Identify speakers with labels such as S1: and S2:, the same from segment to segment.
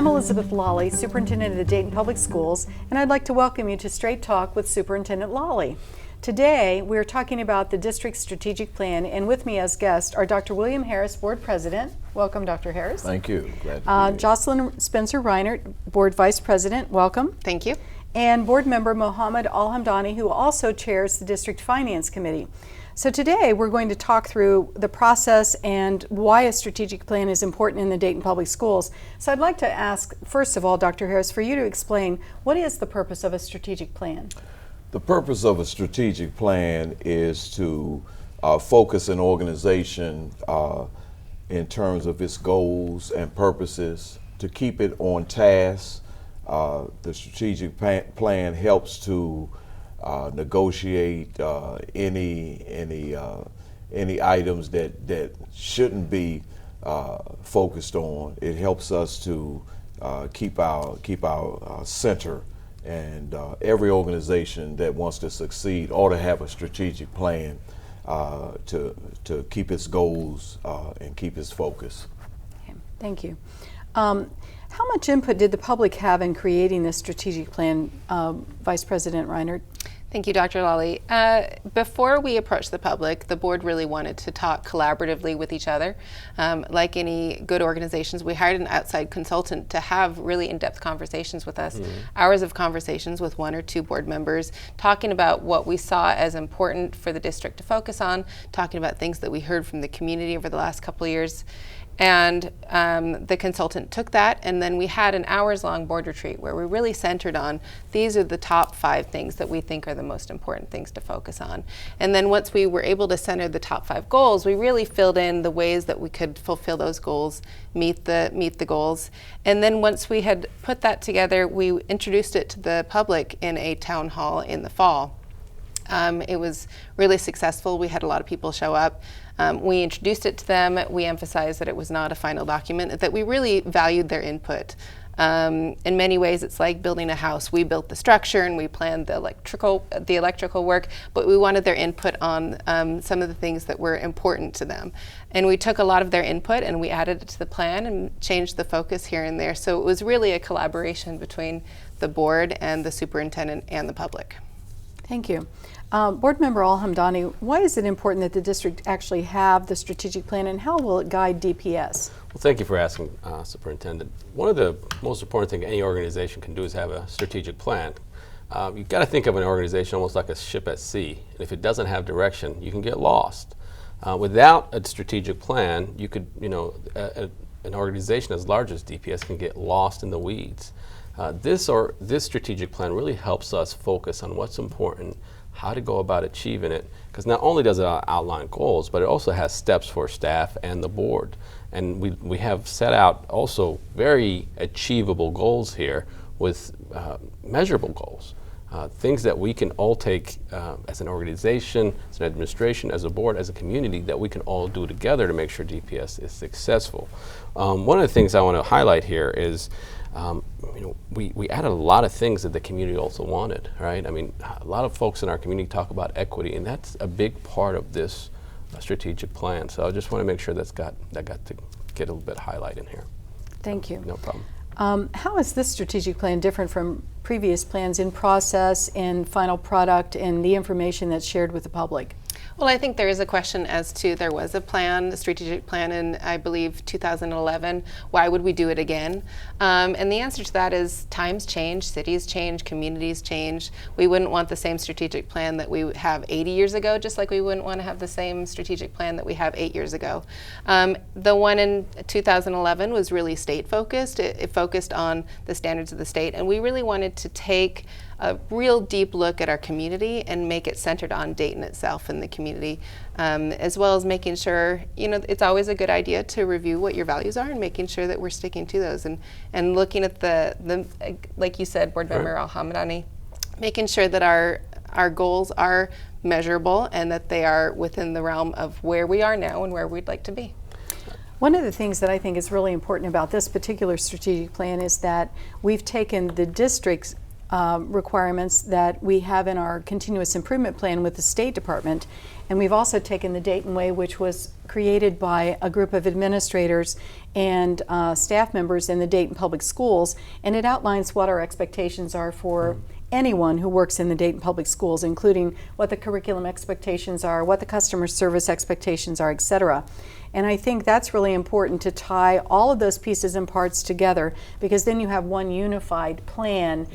S1: I'm Elizabeth Lawley, Superintendent of the Dayton Public Schools, and I'd like to welcome you to Straight Talk with Superintendent Lawley. Today, we're talking about the district's strategic plan, and with me as guest are Dr. William Harris, Board President. Welcome, Dr. Harris.
S2: Thank you. Glad to be here.
S1: Jocelyn Spencer Reinert, Board Vice President. Welcome.
S3: Thank you.
S1: And Board Member Mohammed Al-Hamdani, who also chairs the District Finance Committee. So today we're going to talk through the process and why a strategic plan is important in the Dayton Public Schools. So I'd like to ask, first of all, Dr. Harris, for you to explain what is the purpose of a strategic plan?
S2: The purpose of a strategic plan is to focus an organization in terms of its goals and purposes, to keep it on task. The strategic plan helps to negotiate any items that shouldn't be focused on. It helps us to keep our center, and every organization that wants to succeed ought to have a strategic plan to keep its goals and keep its focus.
S1: Okay, thank you. How much input did the public have in creating this strategic plan, Vice President Reinert?
S3: Thank you, Dr. Lawley. Before we approached the public, the board really wanted to talk collaboratively with each other. Like any good organizations, we hired an outside consultant to have really in-depth conversations with us, hours of conversations with one or two board members, talking about what we saw as important for the district to focus on, talking about things that we heard from the community over the last couple of years. And the consultant took that, and then we had an hours-long board retreat where we really centered on these are the top 5 things that we think are the most important things to focus on. And then once we were able to center the top 5 goals, we really filled in the ways that we could fulfill those goals, meet the goals. And then once we had put that together, we introduced it to the public in a town hall in the fall. It was really successful. We had a lot of people show up. We introduced it to them. We emphasized that it was not a final document, that we really valued their input. In many ways, it's like building a house. We built the structure and we planned the electrical work, but we wanted their input on some of the things that were important to them. And we took a lot of their input and we added it to the plan and changed the focus here and there. So it was really a collaboration between the board and the superintendent and the public.
S1: Thank you. Board Member Al-Hamdani, why is it important that the district actually have the strategic plan, and how will it guide DPS?
S4: Well, thank you for asking, Superintendent. One of the most important things any organization can do is have a strategic plan. You've got to think of an organization almost like a ship at sea. And if it doesn't have direction, you can get lost. Without a strategic plan, you could, an organization as large as DPS can get lost in the weeds. This strategic plan really helps us focus on what's important, how to go about achieving it, because not only does it outline goals, but it also has steps for staff and the board. And we have set out also very achievable goals here with measurable goals, things that we can all take as an organization, as an administration, as a board, as a community, that we can all do together to make sure DPS is successful. One of the things I want to highlight here is we added a lot of things that the community also wanted, right? I mean, a lot of folks in our community talk about equity, and that's a big part of this strategic plan. So I just want to make sure that got to get a little bit of highlight in here.
S1: Thank you.
S4: No problem.
S1: How is this strategic plan different from previous plans in process, in final product, and the information that's shared with the public?
S3: Well, I think there is a question as to, there was a plan, a strategic plan in, I believe, 2011. Why would we do it again? And the answer to that is times change, cities change, communities change. We wouldn't want the same strategic plan that we have 80 years ago, just like we wouldn't want to have the same strategic plan that we have 8 years ago. The one in 2011 was really state-focused. It focused on the standards of the state, and we really wanted to take a real deep look at our community and make it centered on Dayton itself and the community, as well as making sure, it's always a good idea to review what your values are and making sure that we're sticking to those, and looking at the like you said, Board Member Al-Hamdani, making sure that our goals are measurable and that they are within the realm of where we are now and where we'd like to be.
S1: One of the things that I think is really important about this particular strategic plan is that we've taken the district's requirements that we have in our continuous improvement plan with the State Department. And we've also taken the Dayton Way, which was created by a group of administrators and staff members in the Dayton Public Schools, and it outlines what our expectations are for anyone who works in the Dayton Public Schools, including what the curriculum expectations are, what the customer service expectations are, etc. And I think that's really important to tie all of those pieces and parts together, because then you have one unified plan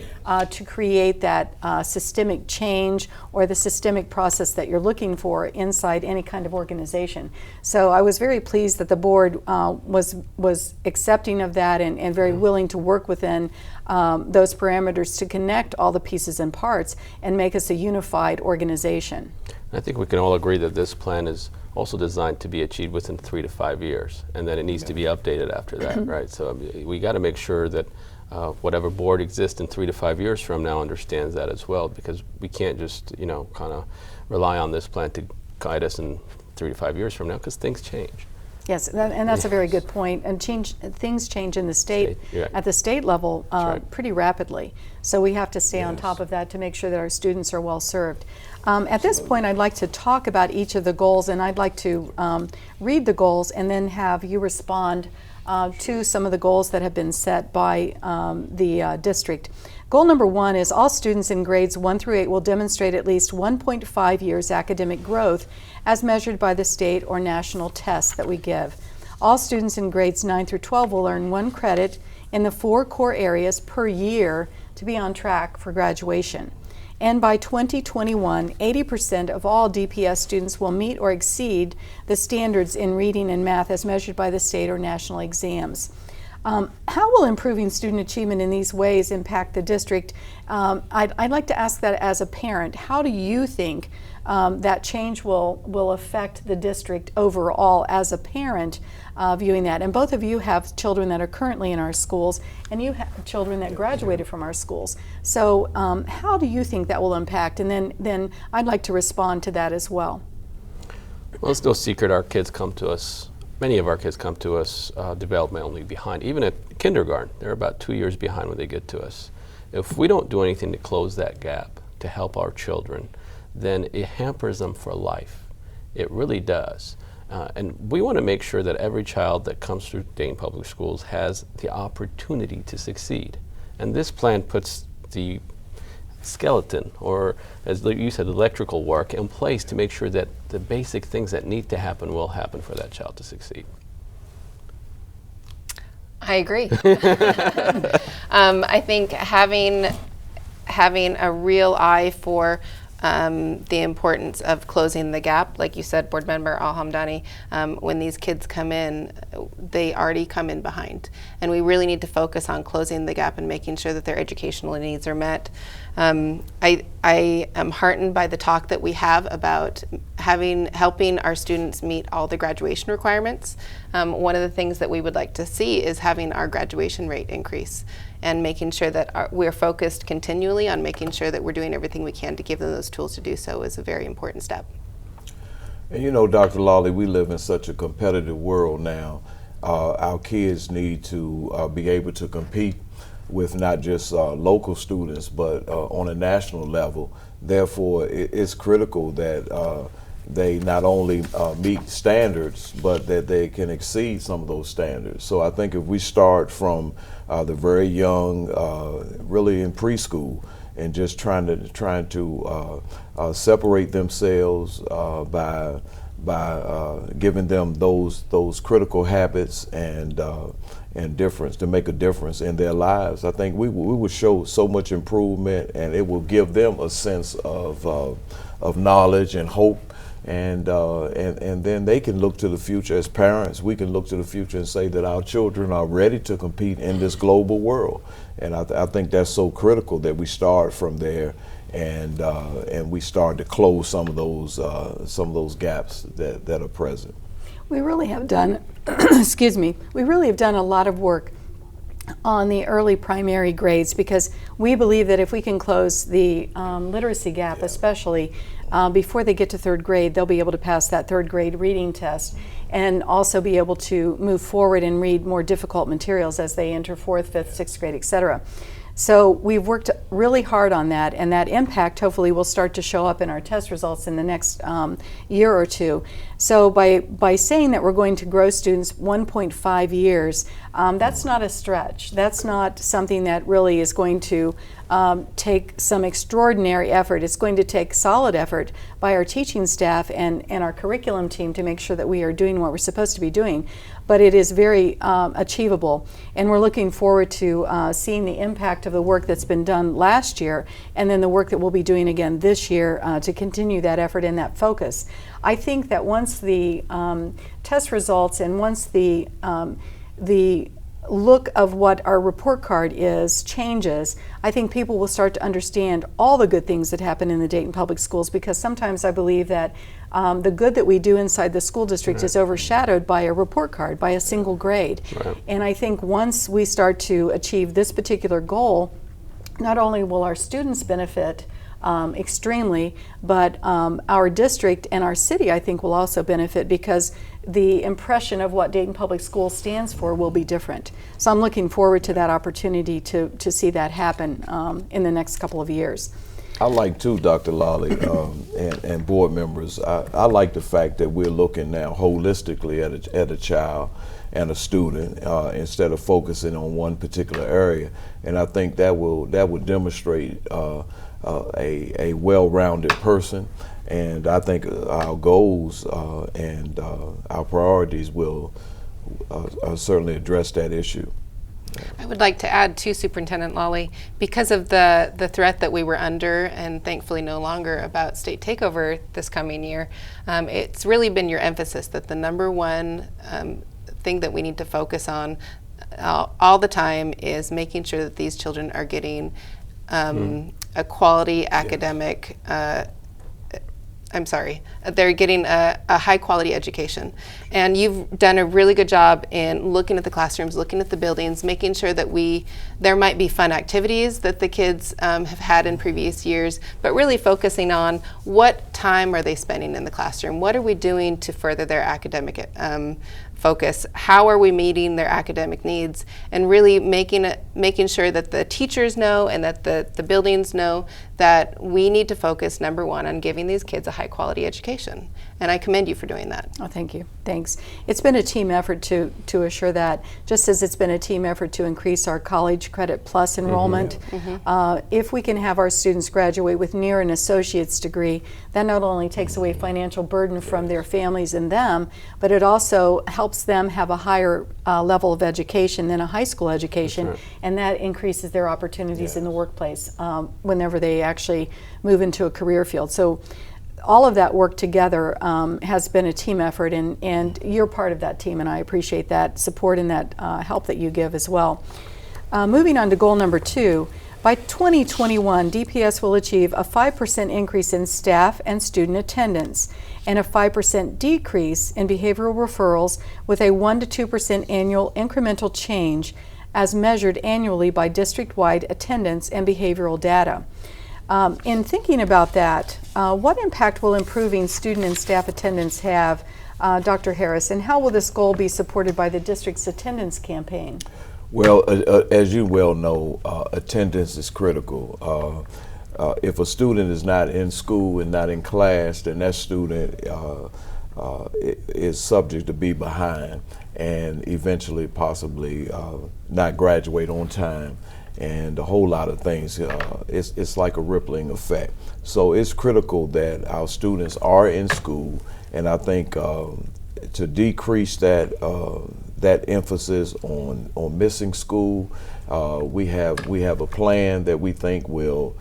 S1: to create that systemic change or the systemic process that you're looking for inside any kind of organization. So I was very pleased that the board was accepting of that and very willing to work within those parameters to connect all the pieces and parts and make us a unified organization.
S4: I think we can all agree that this plan is also designed to be achieved within 3 to 5 years, and that it needs to be updated after that, right? So we got to make sure that whatever board exists in 3 to 5 years from now understands that as well, because we can't just, you know, kind of rely on this plan to guide us in 3 to 5 years from now, because things change.
S1: Yes, and that's a very good point. And things change in the state,
S4: Yeah.
S1: at the state level,
S4: right.
S1: pretty rapidly. So we have to stay on top of that to make sure that our students are well served. At this point, I'd like to talk about each of the goals, and I'd like to read the goals and then have you respond to some of the goals that have been set by the district. Goal number 1 is all students in grades 1 through 8 will demonstrate at least 1.5 years academic growth as measured by the state or national tests that we give. All students in grades 9 through 12 will earn 1 credit in the 4 core areas per year to be on track for graduation. And by 2021, 80% of all DPS students will meet or exceed the standards in reading and math as measured by the state or national exams. How will improving student achievement in these ways impact the district? I'd like to ask that as a parent. How do you think that change will affect the district overall as a parent viewing that? And both of you have children that are currently in our schools, and you have children that graduated from our schools. So how do you think that will impact? And then I'd like to respond to that as well.
S4: Well, it's no secret our kids come to us. Many of our kids come to us developmentally behind. Even at kindergarten, they're about 2 years behind when they get to us. If we don't do anything to close that gap, to help our children, then it hampers them for life. It really does. And we want to make sure that every child that comes through Dayton Public Schools has the opportunity to succeed. And this plan puts the skeleton, or as you said, electrical work in place to make sure that the basic things that need to happen will happen for that child to succeed.
S3: I agree. I think having a real eye for the importance of closing the gap, like you said, Board Member Al-Hamdani, when these kids come in, they already come in behind. And we really need to focus on closing the gap and making sure that their educational needs are met. I am heartened by the talk that we have about helping our students meet all the graduation requirements. One of the things that we would like to see is having our graduation rate increase, and making sure that we're focused continually on making sure that we're doing everything we can to give them those tools to do so is a very important step.
S2: And you know, Dr. Lawley, we live in such a competitive world now. Our kids need to be able to compete with not just local students, but on a national level. Therefore, it's critical that they not only meet standards, but that they can exceed some of those standards. So I think if we start from the very young, really in preschool, and just trying to separate themselves by giving them those critical habits and difference to make a difference in their lives, I think we would show so much improvement, and it will give them a sense of knowledge and hope. And then they can look to the future. As parents, we can look to the future and say that our children are ready to compete in this global world. And I think that's so critical that we start from there, and we start to close some of those gaps that are present.
S1: We really have done, excuse me, we really have done a lot of work on the early primary grades, because we believe that if we can close the literacy gap, especially before they get to 3rd grade, they'll be able to pass that 3rd grade reading test and also be able to move forward and read more difficult materials as they enter 4th, 5th, 6th grade, etc. So we've worked really hard on that, and that impact hopefully will start to show up in our test results in the next year or two. So by saying that we're going to grow students 1.5 years, that's not a stretch. That's not something that really is going to take some extraordinary effort. It's going to take solid effort by our teaching staff and our curriculum team to make sure that we are doing what we're supposed to be doing. But it is very achievable, and we're looking forward to seeing the impact of the work that's been done last year, and then the work that we'll be doing again this year to continue that effort and that focus. I think that once the test results and once the look of what our report card is changes, I think people will start to understand all the good things that happen in the Dayton Public Schools, because sometimes I believe that the good that we do inside the school district is overshadowed by a report card, by a single grade. And I think once we start to achieve this particular goal, not only will our students benefit extremely, but our district and our city, I think, will also benefit, because the impression of what Dayton Public Schools stands for will be different. So I'm looking forward to that opportunity to see that happen in the next couple of years.
S2: I like too, Dr. Lawley, and board members, I like the fact that we're looking now holistically at a child and a student instead of focusing on one particular area. And I think that will demonstrate a well-rounded person, and I think our goals and our priorities will certainly address that issue.
S3: I would like to add too, Superintendent Lawley, because of the threat that we were under, and thankfully no longer, about state takeover this coming year, it's really been your emphasis that the number one thing that we need to focus on all the time is making sure that these children are getting a quality academic, they're getting a high quality education. And you've done a really good job in looking at the classrooms, looking at the buildings, making sure that there might be fun activities that the kids have had in previous years, but really focusing on what time are they spending in the classroom? What are we doing to further their academic focus? How are we meeting their academic needs? And really making sure that the teachers know and that the buildings know that we need to focus, number one, on giving these kids a high quality education. And I commend you for doing that.
S1: Oh, thank you. Thanks. It's been a team effort to assure that, just as it's been a team effort to increase our College Credit Plus enrollment. If we can have our students graduate with near an associate's degree, that not only takes away financial burden from their families and them, but it also helps them have a higher level of education than a high school education, and that increases their opportunities in the workplace whenever they actually move into a career field. So all of that work together has been a team effort, and you're part of that team, and I appreciate that support and that help that you give as well. Moving on to goal number 2, by 2021, DPS will achieve a 5% increase in staff and student attendance and a 5% decrease in behavioral referrals, with a 1 to 2% annual incremental change as measured annually by district-wide attendance and behavioral data. In thinking about that, what impact will improving student and staff attendance have, Dr. Harris, and how will this goal be supported by the district's attendance campaign?
S2: Well, as you well know, attendance is critical. If a student is not in school and not in class, then that student is subject to be behind and eventually possibly not graduate on time, and a whole lot of things. It's like a rippling effect. So it's critical that our students are in school, and I think to decrease that emphasis on missing school, we have a plan that we think will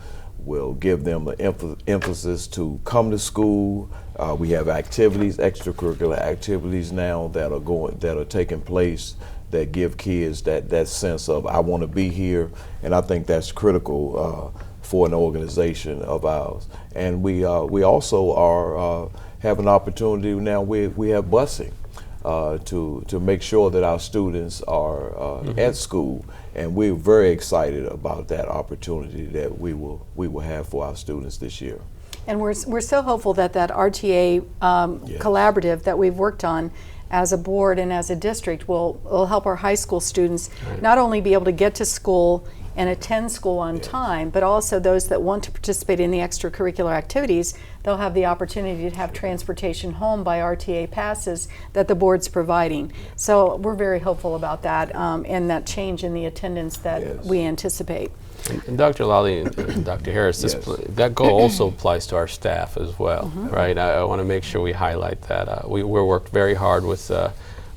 S2: give them the emphasis to come to school. We have activities, extracurricular activities now that are taking place that give kids that sense of, I want to be here, and I think that's critical for an organization of ours. And we also have an opportunity now. We have busing to make sure that our students are at school, and we're very excited about that opportunity that we will have for our students this year.
S1: And we're so hopeful that RTA collaborative that we've worked on as a board and as a district will help our high school students not only be able to get to school and attend school on time, but also those that want to participate in the extracurricular activities, they'll have the opportunity to have transportation home by RTA passes that the board's providing. So we're very hopeful about that and that change in the attendance that we anticipate.
S4: And Dr. Lally and Dr. Harris, that goal also applies to our staff as well, right? I want to make sure we highlight that. We're worked very hard with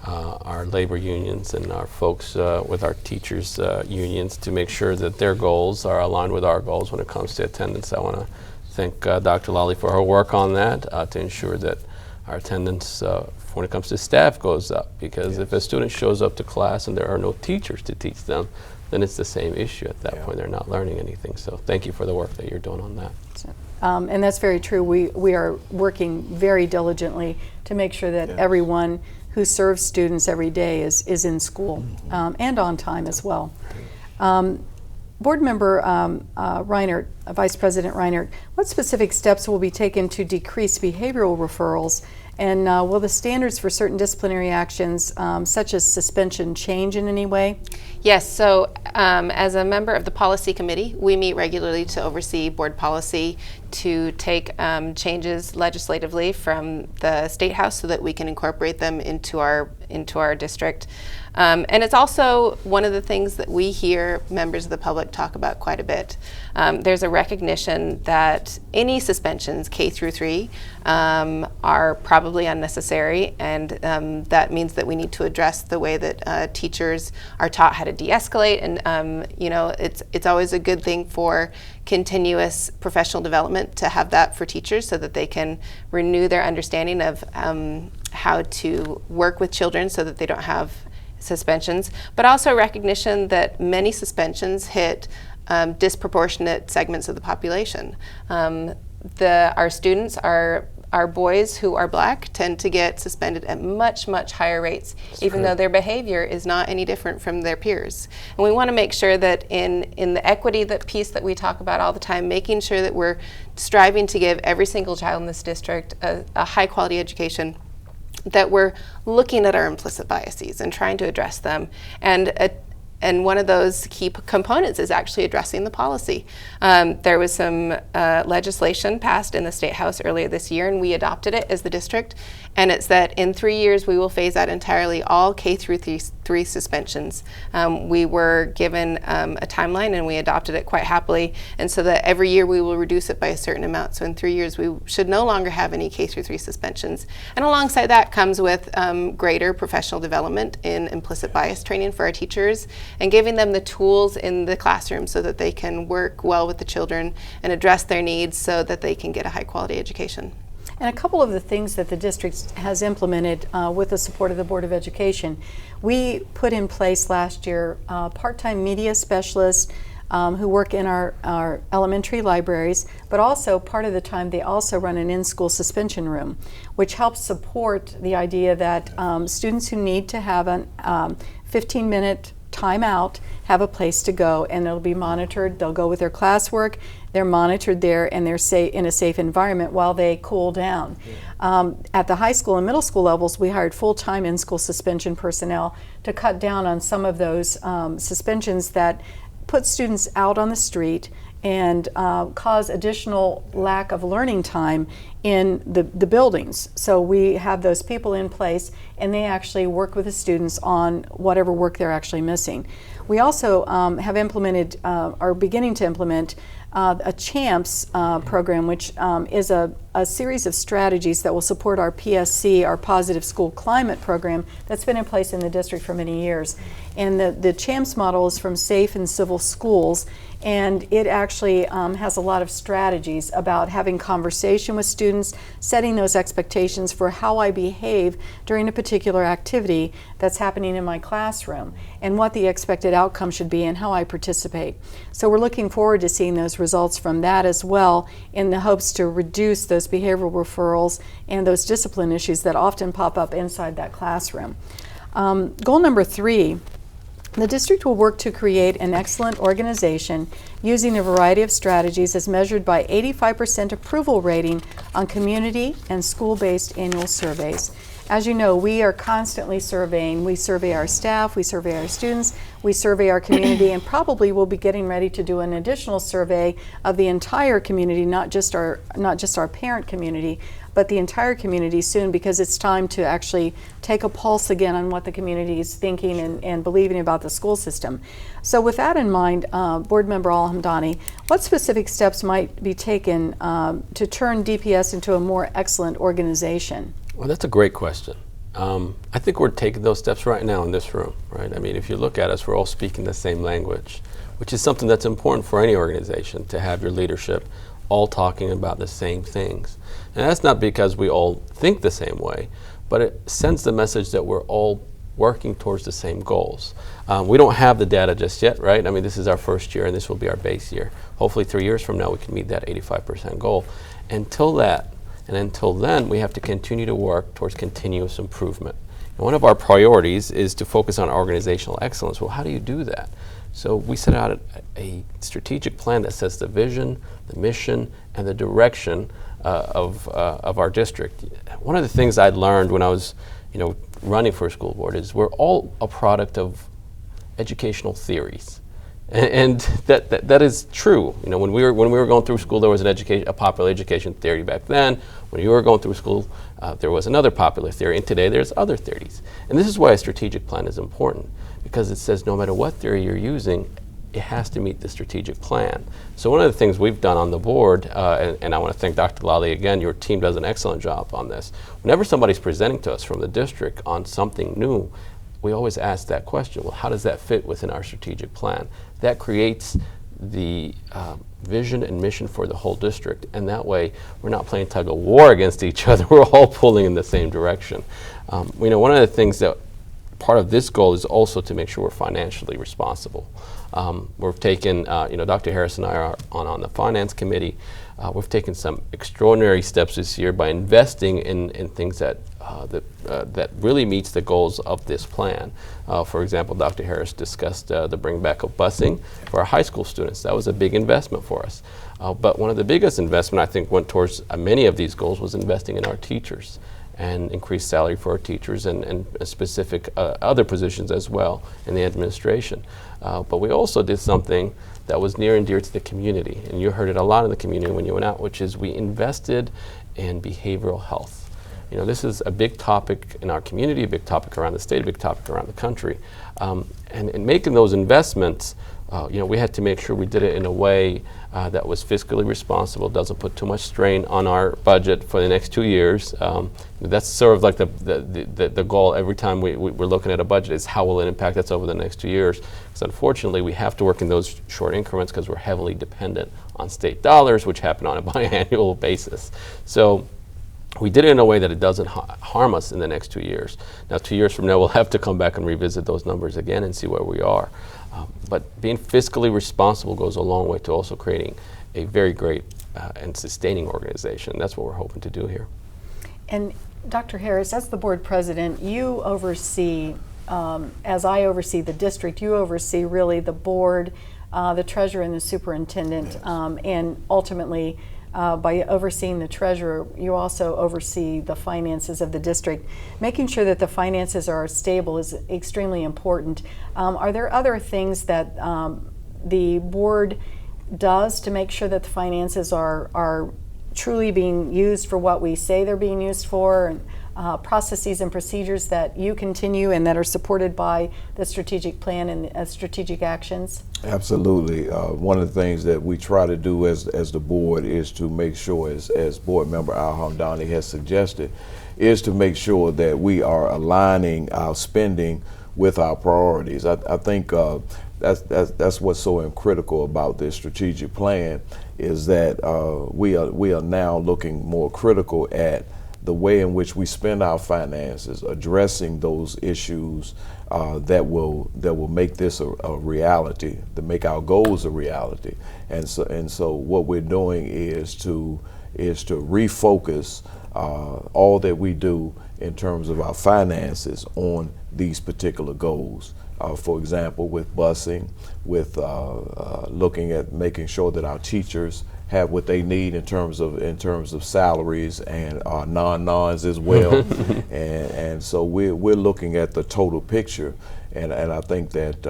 S4: our labor unions and our folks with our teachers' unions to make sure that their goals are aligned with our goals when it comes to attendance. I want to thank Dr. Lally for her work on that to ensure that our attendance when it comes to staff goes up, because if a student shows up to class and there are no teachers to teach them, then it's the same issue at that point. They're not learning anything. So thank you for the work that you're doing on that.
S1: And that's very true. We are working very diligently to make sure that everyone who serves students every day is in school and on time as well. Board Member Reinert, Vice President Reinert, what specific steps will be taken to decrease behavioral referrals? And will the standards for certain disciplinary actions, such as suspension, change in any way?
S3: Yes, so as a member of the policy committee, we meet regularly to oversee board policy, to take changes legislatively from the State House so that we can incorporate them into our district. And it's also one of the things that we hear members of the public talk about quite a bit. There's a recognition that any suspensions, K through 3, are probably unnecessary, and that means that we need to address the way that teachers are taught how to de-escalate. And it's always a good thing for continuous professional development to have that for teachers, so that they can renew their understanding of how to work with children so that they don't have suspensions, but also recognition that many suspensions hit disproportionate segments of the population. Our students, our boys who are black, tend to get suspended at much, much higher rates, even though their behavior is not any different from their peers. And we want to make sure that in the equity piece that we talk about all the time, making sure that we're striving to give every single child in this district a high quality education, that we're looking at our implicit biases and trying to address them. And one of those key components is actually addressing the policy. There was some legislation passed in the State House earlier this year, and we adopted it as the district. And it's that in 3 years, we will phase out entirely all K through 3 suspensions. We were given a timeline, and we adopted it quite happily. And so that every year we will reduce it by a certain amount. So in 3 years, we should no longer have any K through 3 suspensions. And alongside that comes with greater professional development in implicit bias training for our teachers, and giving them the tools in the classroom so that they can work well with the children and address their needs so that they can get a high quality education.
S1: And a couple of the things that the district has implemented with the support of the Board of Education, we put in place last year part-time media specialists who work in our elementary libraries, but also part of the time they also run an in-school suspension room, which helps support the idea that students who need to have a 15-minute time out have a place to go, and they'll be monitored. They'll go with their classwork, they're monitored there, and they're in a safe environment while they cool down. At the high school and middle school levels, we hired full-time in-school suspension personnel to cut down on some of those suspensions that put students out on the street and cause additional lack of learning time in the buildings. So we have those people in place, and they actually work with the students on whatever work they're actually missing. We also have implemented, are beginning to implement, a CHAMPS program, which is a series of strategies that will support our PSC, our Positive School Climate program, that's been in place in the district for many years. And the CHAMPS model is from Safe and Civil Schools, and it actually has a lot of strategies about having conversation with students, setting those expectations for how I behave during a particular activity that's happening in my classroom, and what the expected outcome should be and how I participate. So we're looking forward to seeing those results from that as well, in the hopes to reduce those behavioral referrals and those discipline issues that often pop up inside that classroom. Goal number 3, the district will work to create an excellent organization using a variety of strategies as measured by 85% approval rating on community and school-based annual surveys. As you know, we are constantly surveying. We survey our staff, we survey our students, we survey our community, and probably we'll be getting ready to do an additional survey of the entire community, not just our parent community, but the entire community soon, because it's time to actually take a pulse again on what the community is thinking and believing about the school system. So with that in mind, Board Member Al-Hamdani, what specific steps might be taken to turn DPS into a more excellent organization?
S4: Well, that's a great question. I think we're taking those steps right now in this room, right? I mean, if you look at us, we're all speaking the same language, which is something that's important for any organization, to have your leadership all talking about the same things. And that's not because we all think the same way, but it sends the message that we're all working towards the same goals. We don't have the data just yet, right? I mean, this is our first year and this will be our base year. Hopefully 3 years from now we can meet that 85% goal. Until then, we have to continue to work towards continuous improvement. And one of our priorities is to focus on organizational excellence. Well, how do you do that? So we set out a strategic plan that sets the vision, the mission, and the direction of our district. One of the things I'd learned when I was, running for a school board is we're all a product of educational theories, and that is true. When we were going through school, there was a popular education theory back then. When you were going through school, there was another popular theory, and today there's other theories. And this is why a strategic plan is important, because it says no matter what theory you're using, it has to meet the strategic plan. So one of the things we've done on the board, and I want to thank Dr. Lally again, your team does an excellent job on this. Whenever somebody's presenting to us from the district on something new, we always ask that question, well, how does that fit within our strategic plan? That creates the vision and mission for the whole district, and that way we're not playing tug of war against each other, we're all pulling in the same direction. One of the things that part of this goal is also to make sure we're financially responsible. We've taken, Dr. Harris and I are on the finance committee. We've taken some extraordinary steps this year by investing in things that really meets the goals of this plan. For example, Dr. Harris discussed the bring back of busing for our high school students. That was a big investment for us. But one of the biggest investment I think went towards many of these goals was investing in our teachers and increased salary for our teachers and specific other positions as well in the administration. But we also did something that was near and dear to the community, and you heard it a lot in the community when you went out, which is we invested in behavioral health. This is a big topic in our community, a big topic around the state, a big topic around the country. And in making those investments, we had to make sure we did it in a way that was fiscally responsible, doesn't put too much strain on our budget for the next 2 years. That's sort of like the goal every time we're looking at a budget, is how will it impact us over the next 2 years. Because unfortunately, we have to work in those short increments because we're heavily dependent on state dollars, which happen on a biannual basis. So we did it in a way that it doesn't harm us in the next 2 years. Now, 2 years from now, we'll have to come back and revisit those numbers again and see where we are. But being fiscally responsible goes a long way to also creating a very great and sustaining organization. That's what we're hoping to do here.
S1: And Dr. Harris, as the board president, you oversee, as I oversee the district, you oversee really the board, the treasurer and the superintendent, yes. And ultimately, by overseeing the treasurer, you also oversee the finances of the district. Making sure that the finances are stable is extremely important. Are there other things that the board does to make sure that the finances are truly being used for what we say they're being used for, and processes and procedures that you continue and that are supported by the strategic plan and strategic actions?
S2: Absolutely. One of the things that we try to do as the board is to make sure, as board member Al-Hamdani has suggested, is to make sure that we are aligning our spending with our priorities. I think that's what's so critical about this strategic plan, is that we are now looking more critical at the way in which we spend our finances, addressing those issues that will make this a reality, to make our goals a reality. And so what we're doing is to refocus all that we do in terms of our finances on these particular goals. For example, with busing, with looking at making sure that our teachers have what they need in terms of salaries and non-nons as well. and so we're looking at the total picture, and I think that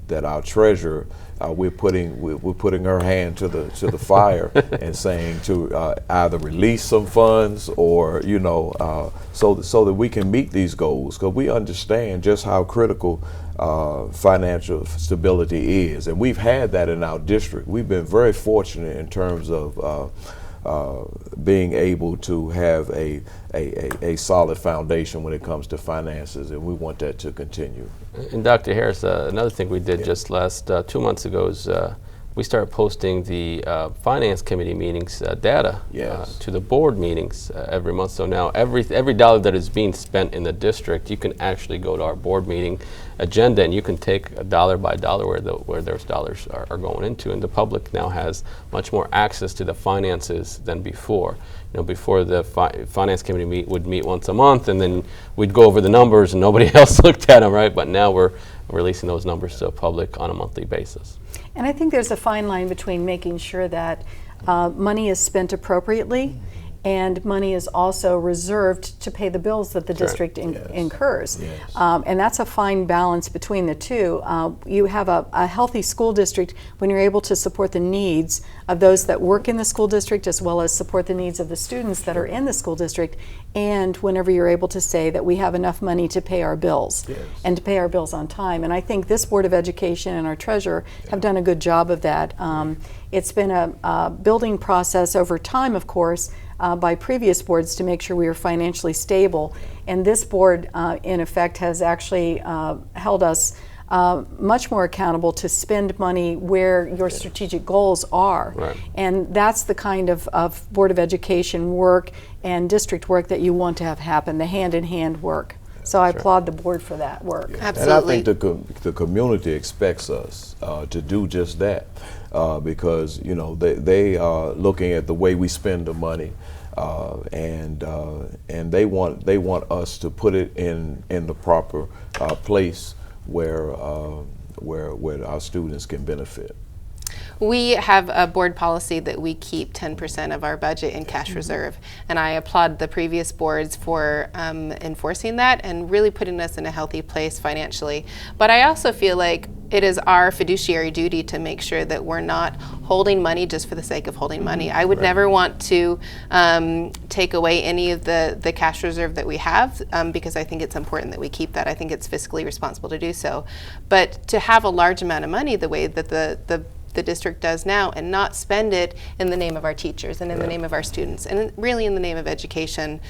S2: that our treasurer, we're putting her hand to the fire and saying to either release some funds or so that we can meet these goals, because we understand just how critical financial stability is, and we've had that in our district. We've been very fortunate in terms of being able to have a solid foundation when it comes to finances, and we want that to continue.
S4: And Dr. Harris, another thing we did just last 2 months ago is we started posting the finance committee meetings data to the board meetings every month. So now every dollar that is being spent in the district, you can actually go to our board meeting agenda and you can take a dollar by dollar where those dollars are going into. And the public now has much more access to the finances than before. Before the finance committee would meet once a month, and then we'd go over the numbers and nobody else looked at them, right? But now we're releasing those numbers to the public on a monthly basis.
S1: And I think there's a fine line between making sure that money is spent appropriately and money is also reserved to pay the bills that the district incurs.
S2: Yes.
S1: And that's a fine balance between the two. You have a healthy school district when you're able to support the needs of those that work in the school district, as well as support the needs of the students that are in the school district, and whenever you're able to say that we have enough money to pay our bills and to pay our bills on time. And I think this Board of Education and our treasurer have done a good job of that. It's been a building process over time, of course, by previous boards to make sure we were financially stable. And this board, in effect, has actually held us much more accountable to spend money where your strategic goals are.
S4: Right.
S1: And that's the kind of Board of Education work and district work that you want to have happen, the hand-in-hand work. So I applaud the board for that work.
S3: Absolutely.
S2: And I think the community expects us to do just that, because they are looking at the way we spend the money, and they want us to put it in the proper place where our students can benefit.
S3: We have a board policy that we keep 10% of our budget in cash reserve, and I applaud the previous boards for enforcing that and really putting us in a healthy place financially. But I also feel like it is our fiduciary duty to make sure that we're not holding money just for the sake of holding money. I would never want to take away any of the cash reserve that we have, because I think it's important that we keep that. I think it's fiscally responsible to do so. But to have a large amount of money the way that the district does now and not spend it in the name of our teachers and in the name of our students and really in the name of education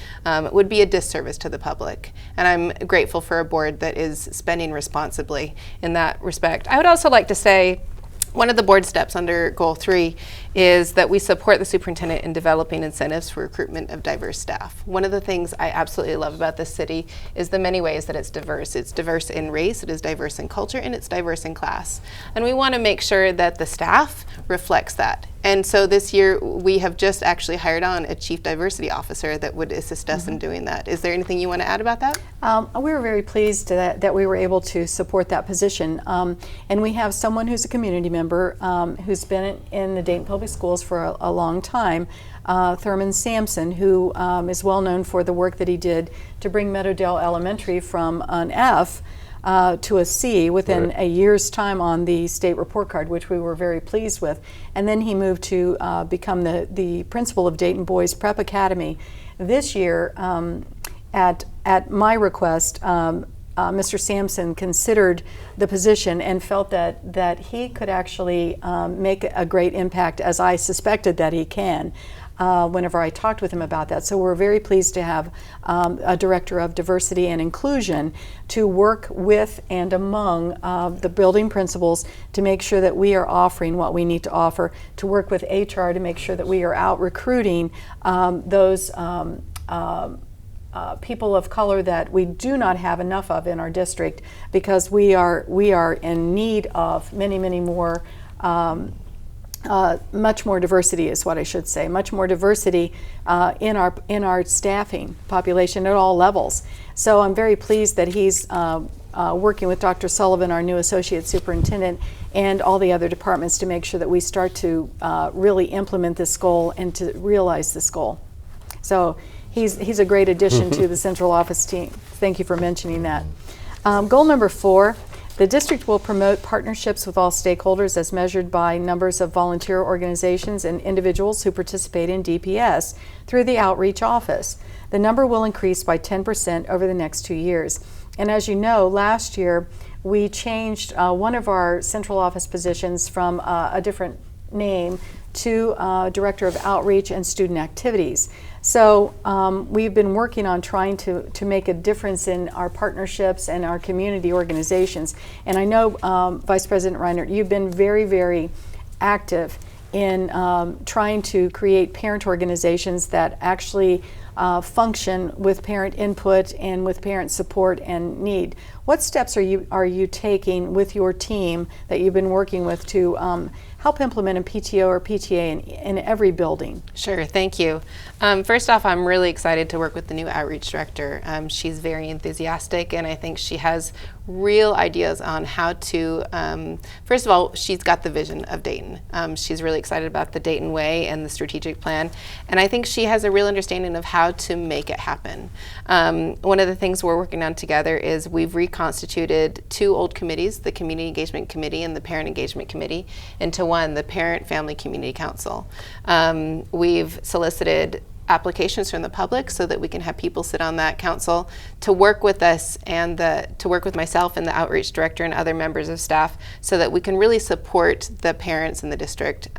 S3: would be a disservice to the public. And I'm grateful for a board that is spending responsibly in that respect. I would also like to say one of the board steps under Goal 3 is that we support the superintendent in developing incentives for recruitment of diverse staff. One of the things I absolutely love about this city is the many ways that it's diverse. It's diverse in race, it is diverse in culture, and it's diverse in class. And we want to make sure that the staff reflects that. And so this year we have just actually hired on a chief diversity officer that would assist us in doing that. Is there anything you want to add about that?
S1: We were very pleased that we were able to support that position. And we have someone who's a community member who's been in the Dayton Public Schools for a long time, Thurman Sampson, who is well known for the work that he did to bring Meadowdale Elementary from an F to a C within a year's time on the state report card, which we were very pleased with. And then he moved to become the principal of Dayton Boys Prep Academy. This year, at my request, Mr. Sampson considered the position and felt that he could actually make a great impact, as I suspected that he can, whenever I talked with him about that. So we're very pleased to have a director of diversity and inclusion to work with and among the building principals to make sure that we are offering what we need to offer, to work with HR to make sure that we are out recruiting those people of color that we do not have enough of in our district, because we are in need of many more, much more diversity is what I should say, much more diversity in our staffing population at all levels. So I'm very pleased that he's working with Dr. Sullivan, our new associate superintendent, and all the other departments to make sure that we start to really implement this goal and to realize this goal. So he's a great addition to the central office team. Thank you for mentioning that. Goal number 4, the district will promote partnerships with all stakeholders as measured by numbers of volunteer organizations and individuals who participate in DPS through the outreach office. The number will increase by 10% over the next 2 years. And as you know, last year we changed one of our central office positions from a different name to Director of Outreach and Student Activities. So we've been working on trying to make a difference in our partnerships and our community organizations. And I know, Vice President Reinert, you've been very, very active in trying to create parent organizations that actually function with parent input and with parent support and need. What steps are you taking with your team that you've been working with to help implement a PTO or PTA in every building?
S3: Sure, thank you. First off, I'm really excited to work with the new outreach director. She's very enthusiastic, and I think she has real ideas on how to, first of all, she's got the vision of Dayton. She's really excited about the Dayton Way and the strategic plan, and I think she has a real understanding of how to make it happen. One of the things we're working on together is we've reconstituted 2 old committees, the Community Engagement Committee and the Parent Engagement Committee, into one, the Parent Family Community Council. We've solicited applications from the public so that we can have people sit on that council to work with us and to work with myself and the outreach director and other members of staff so that we can really support the parents in the district.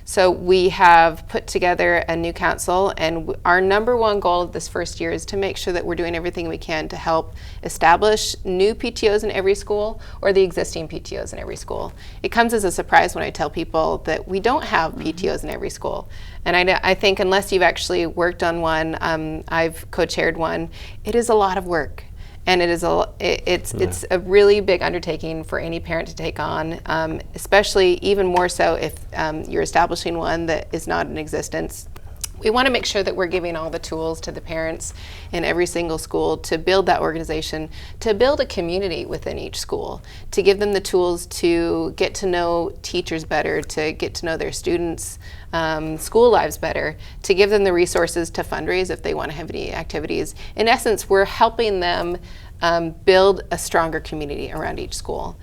S3: So we have put together a new council, and our number 1 goal of this first year is to make sure that we're doing everything we can to help establish new PTOs in every school or the existing PTOs in every school. It comes as a surprise when I tell people that we don't have PTOs in every school. And I think unless you've actually worked on one, I've co-chaired one, it is a lot of work. And it's a really big undertaking for any parent to take on, especially even more so if you're establishing one that is not in existence. We want to make sure that we're giving all the tools to the parents in every single school to build that organization, to build a community within each school, to give them the tools to get to know teachers better, to get to know their students' school lives better, to give them the resources to fundraise if they want to have any activities. In essence, we're helping them build a stronger community around each school.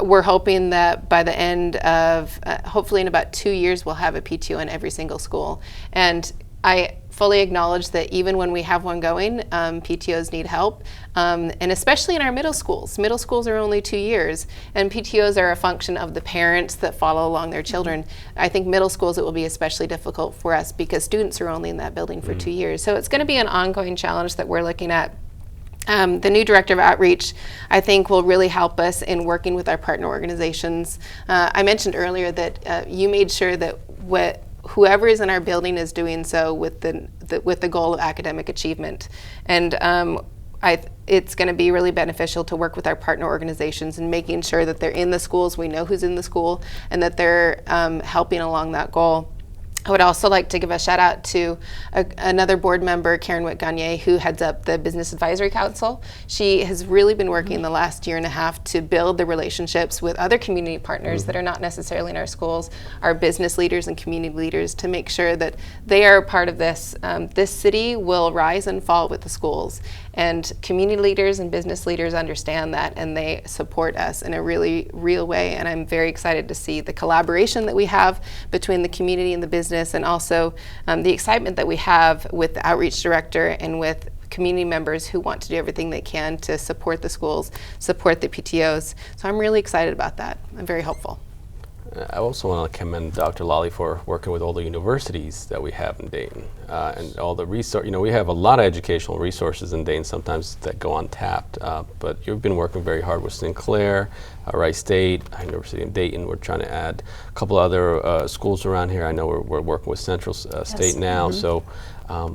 S3: We're hoping that by the end of, hopefully in about 2 years, we'll have a PTO in every single school. And I fully acknowledge that even when we have one going, PTOs need help, and especially in our middle schools. Middle schools are only 2 years, and PTOs are a function of the parents that follow along their children. I think middle schools, it will be especially difficult for us because students are only in that building for 2 years. So it's going to be an ongoing challenge that we're looking at. The new director of outreach, I think, will really help us in working with our partner organizations. I mentioned earlier that you made sure that whoever is in our building is doing so with the goal of academic achievement. And it's going to be really beneficial to work with our partner organizations and making sure that they're in the schools, we know who's in the school, and that they're helping along that goal. I would also like to give a shout out to another board member, Karen Witt-Gagne, who heads up the Business Advisory Council. She has really been working the last year and a half to build the relationships with other community partners that are not necessarily in our schools, our business leaders and community leaders, to make sure that they are a part of this. This city will rise and fall with the schools. And community leaders and business leaders understand that, and they support us in a really real way. And I'm very excited to see the collaboration that we have between the community and the business, and also the excitement that we have with the outreach director and with community members who want to do everything they can to support the schools, support the PTOs. So I'm really excited about that. I'm very hopeful.
S4: I also want to commend Dr. Lally for working with all the universities that we have in Dayton and all the resources. You know, we have a lot of educational resources in Dayton sometimes that go untapped, but you've been working very hard with Sinclair, Rice State, University of Dayton. We're trying to add a couple other schools around here. I know we're working with Central State now, so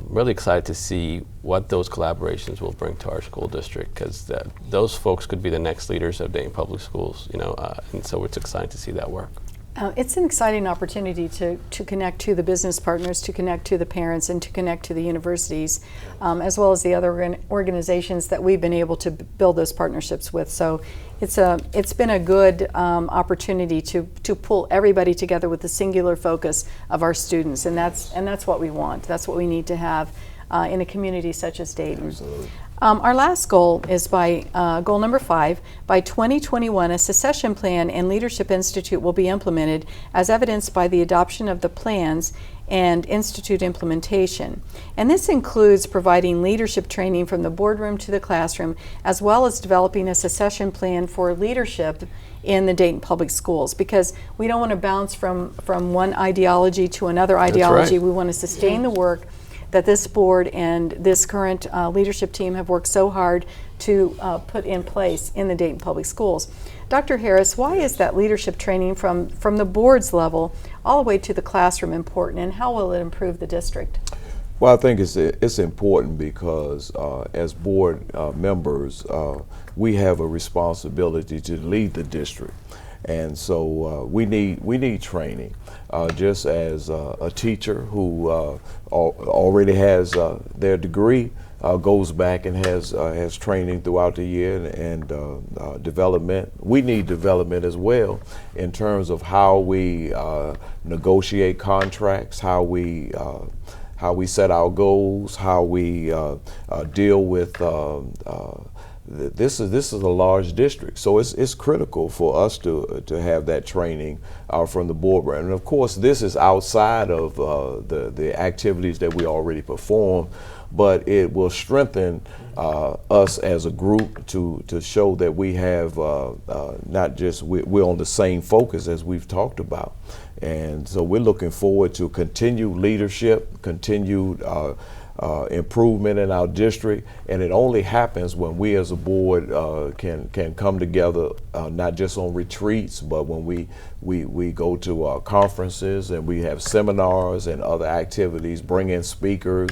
S4: really excited to see what those collaborations will bring to our school district, because those folks could be the next leaders of Dayton Public Schools, you know, and so it's exciting to see that work.
S1: It's an exciting opportunity to connect to the business partners, to connect to the parents, and to connect to the universities, as well as the other organizations that we've been able to build those partnerships with. So it's been a good opportunity to pull everybody together with the singular focus of our students, and that's what we want. That's what we need to have in a community such as Dayton.
S2: Absolutely.
S1: Our last goal is by goal number 5. By 2021, a succession plan and leadership institute will be implemented, as evidenced by the adoption of the plans and institute implementation. And this includes providing leadership training from the boardroom to the classroom, as well as developing a succession plan for leadership in the Dayton Public Schools, because we don't want to bounce from one ideology to another ideology.
S4: right.
S1: We want to sustain the work that this board and this current leadership team have worked so hard to put in place in the Dayton Public Schools. Dr. Harris, why is that leadership training from the board's level all the way to the classroom important, and how will it improve the district?
S2: Well, I think it's important because as board members, we have a responsibility to lead the district. And so we need training. Just as a teacher who already has their degree goes back and has training throughout the year and development. We need development as well in terms of how we negotiate contracts, how we set our goals, how we deal with. This is a large district, so it's critical for us to have that training from the board. And of course, this is outside of the activities that we already perform, but it will strengthen us as a group to show that we have not just we're on the same focus as we've talked about. And so we're looking forward to continued leadership, continued improvement in our district, and it only happens when we as a board can come together, not just on retreats, but when we go to conferences and we have seminars and other activities, bring in speakers,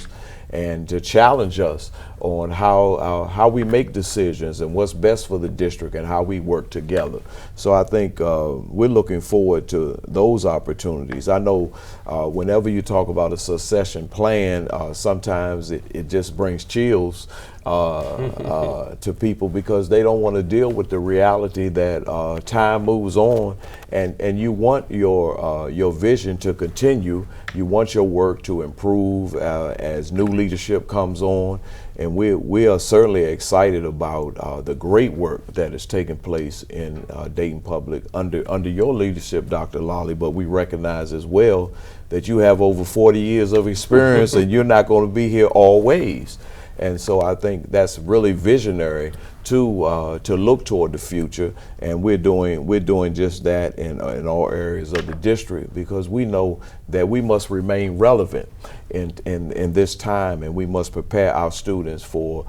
S2: and to challenge us on how we make decisions and what's best for the district and how we work together. So I think we're looking forward to those opportunities. I know whenever you talk about a succession plan, sometimes it just brings chills to people because they don't want to deal with the reality that time moves on, and you want your vision to continue. You want your work to improve as new leadership comes on, and we are certainly excited about the great work that is taking place in Dayton Public under your leadership, Dr. Lolly. But we recognize as well that you have over 40 years of experience, and you're not going to be here always. And so I think that's really visionary to look toward the future, and we're doing just that in all areas of the district, because we know that we must remain relevant in this time, and we must prepare our students for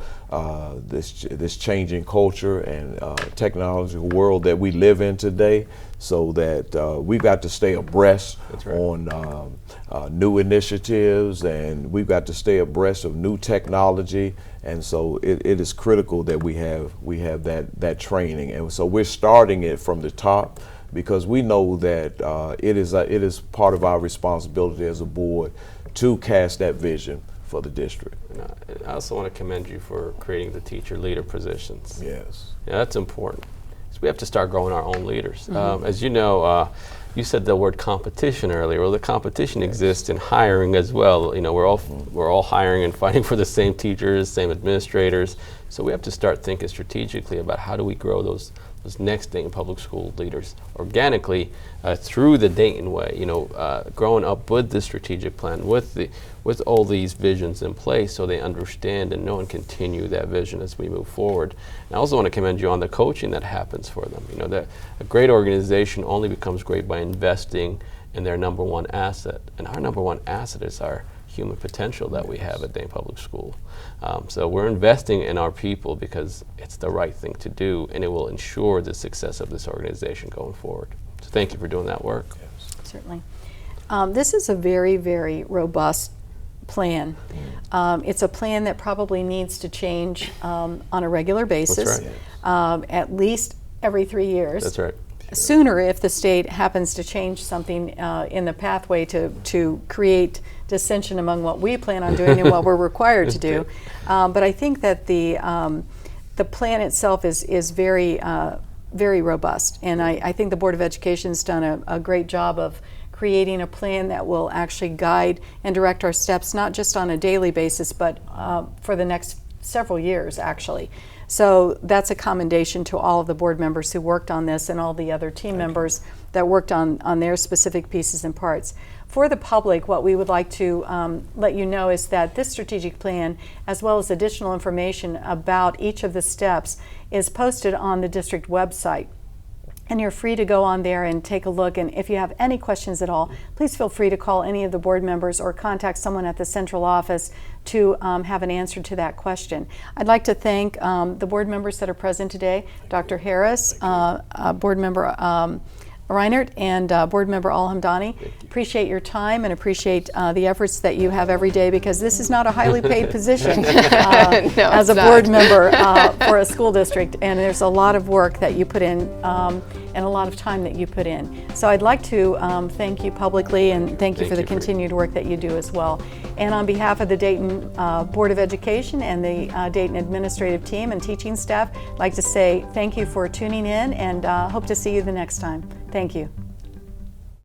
S2: this changing culture and technological world that we live in today, so that we've got to stay abreast on new initiatives, and we've got to stay abreast of new technology. And so it is critical that we have that training, and so we're starting it from the top, because we know that it is part of our responsibility as a board to cast that vision for the district.
S4: And I also want to commend you for creating the teacher leader positions.
S2: Yes.
S4: Yeah, that's important. So we have to start growing our own leaders. As you know, you said the word competition earlier. Well, the competition exists in hiring as well. You know, we're all hiring and fighting for the same teachers, same administrators. So we have to start thinking strategically about how do we grow those next Dayton Public School leaders organically through the Dayton way. You know, growing up with the strategic plan, with all these visions in place, so they understand and know and continue that vision as we move forward. And I also want to commend you on the coaching that happens for them. You know, that a great organization only becomes great by investing in their number one asset, and our number one asset is our human potential that we have at Dayton Public School. So we're investing in our people because it's the right thing to do, and it will ensure the success of this organization going forward. So thank you for doing that work.
S2: Yes.
S1: Certainly. This is a very, very robust plan. It's a plan that probably needs to change on a regular basis,
S4: That's right.
S1: at least every 3 years.
S4: That's right.
S1: sooner if the state happens to change something in the pathway to create dissension among what we plan on doing and what we're required to do. But I think that the plan itself is very very robust, and I think the Board of Education's done a great job of creating a plan that will actually guide and direct our steps, not just on a daily basis, but for the next several years, actually. So that's a commendation to all of the board members who worked on this and all the other team members that worked on their specific pieces and parts. For the public, what we would like to let you know is that this strategic plan, as well as additional information about each of the steps, is posted on the district website. And you're free to go on there and take a look. And if you have any questions at all, please feel free to call any of the board members or contact someone at the central office to have an answer to that question. I'd like to thank the board members that are present today, Dr. Harris, board member Reinert, and board member Al-Hamdani. Appreciate your time and appreciate the efforts that you have every day, because this is not a highly paid position
S3: No,
S1: as a
S3: it's
S1: board
S3: not.
S1: member for a school district, and there's a lot of work that you put in and a lot of time that you put in. So I'd like to thank you publicly and thank you for the continued work that you do as well. And on behalf of the Dayton Board of Education and the Dayton administrative team and teaching staff, I'd like to say thank you for tuning in, and hope to see you the next time. Thank you.